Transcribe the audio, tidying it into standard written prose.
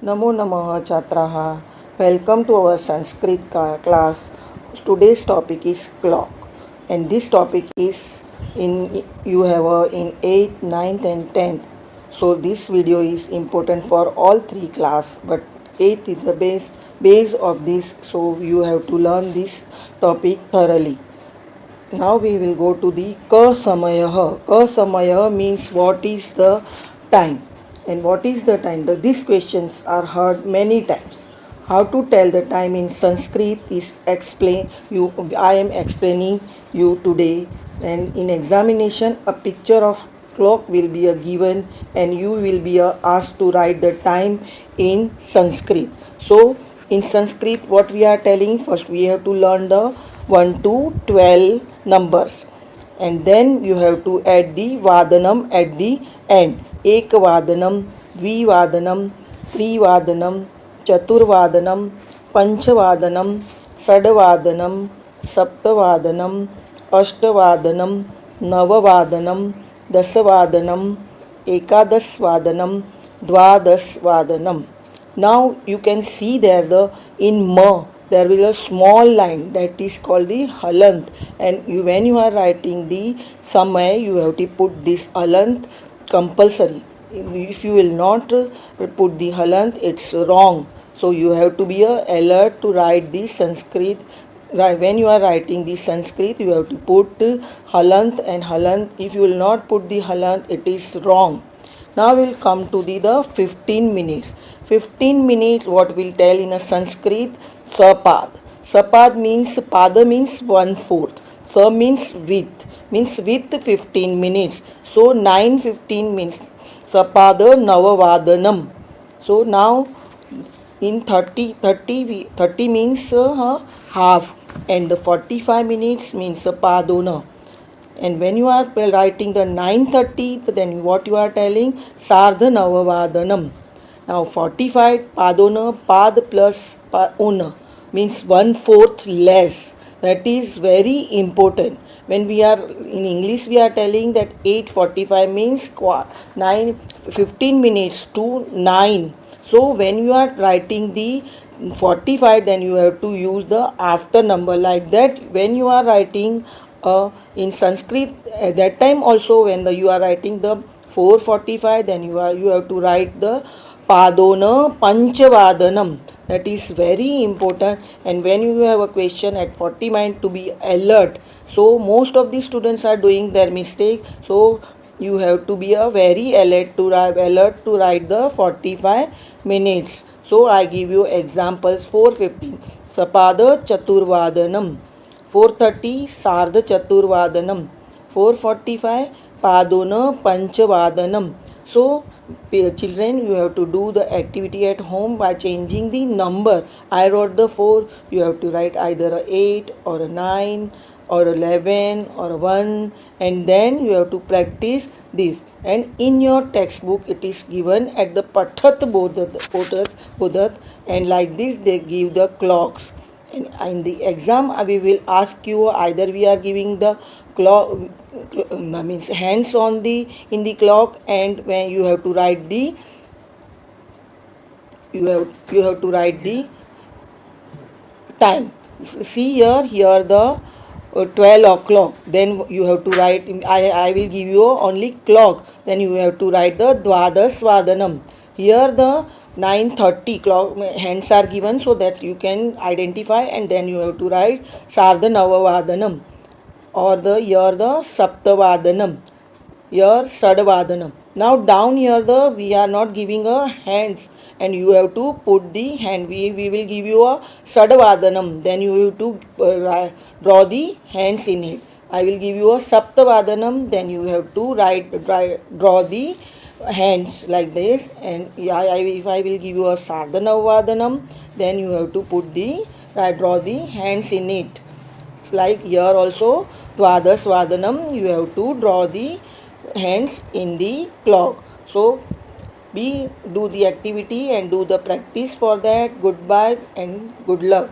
Namo Namaha Chatraha. Welcome to our Sanskrit class. Today's topic is clock, and this topic is in you have in 8th, 9th, and 10th. So this video is important for all three class, but 8th is the base of this. So you have to learn this topic thoroughly. Now we will go to the ka samayah. Ka samayah means what is the time, and what is the time. These questions are heard many times. How to tell the time in Sanskrit is explain you. I am explaining you today, and in examination a picture of clock will be given, and you will be asked to write the time in Sanskrit. So in Sanskrit, what we are telling, first we have to learn the 1 to 12 numbers, and then you have to add the vadanam at the end. Ek vadanam, dvivadanam, trivadanam, chaturvadanam, panchavadanam, sadvadanam, saptavadanam, ashtavadanam, navavadanam, dasavadanam, ekadasvadanam, dvadasvadanam. Now you can see there in ma there will a small line that is called the halant, and when you are writing the samay you have to put this halant compulsory. If you will not put the halant, it's wrong. So you have to be alert to write the Sanskrit. When you are writing the Sanskrit, you have to put halant and halant. If you will not put the halant, it is wrong. Now we'll come to the 15 minutes. 15 minutes, what we'll tell in a Sanskrit, sapad. Sapad means, pada means 1/4. Sa means with 15 minutes. So 9:15 means sapada navavadanam. So now in 30 means half, and the 45 minutes means padona. And when you are writing the 9:30, then what you are telling, sardha navavadanam. Now 45 padona, pad plus una means 1/4 less. That is very important. When we are in English, we are telling that 8:45 means 15 minutes to 9. So when you are writing the 45, then you have to use the after number like that. When you are writing in Sanskrit, at that time also when you are writing the 4:45, then you have to write the padona panchavadanam. That is very important. And when you have a question at 40 minutes, to be alert. So most of the students are doing their mistake. So you have to be very alert to write the 45 minutes. So I give you examples. 4:15 sapada chaturvadanam, 4:30 sardha chaturvadanam, 4:45 padona panchavadanam. So children, you have to do the activity at home by changing the number. I wrote the 4, you have to write either a 8 or a 9 or 11 or 1, and then you have to practice this. And in your textbook it is given at the pathat bodat, and like this they give the clocks. And in the exam we will ask you, either we are giving the clock, means hands on the in the clock, and when you have to write the you have to write the time. See here the 12 o'clock, then you have to write, I will give you only clock, then you have to write the dvadas vadanam. Here the 9:30 clock hands are given so that you can identify, and then you have to write sardha navavadanam, or the saptavadanam, here sadvadanam. Now down here we are not giving a hands, and you have to put the hand. We will give you a sadvadanam, then you have to draw the hands in it. I will give you a saptavadanam, then you have to draw the hands like this. And if I will give you a sardhanavadanam, then you have to put the draw the hands in it. It's like here also dvadas vadanam, you have to draw the hands in the clock. So do the activity and do the practice for that. Goodbye and good luck.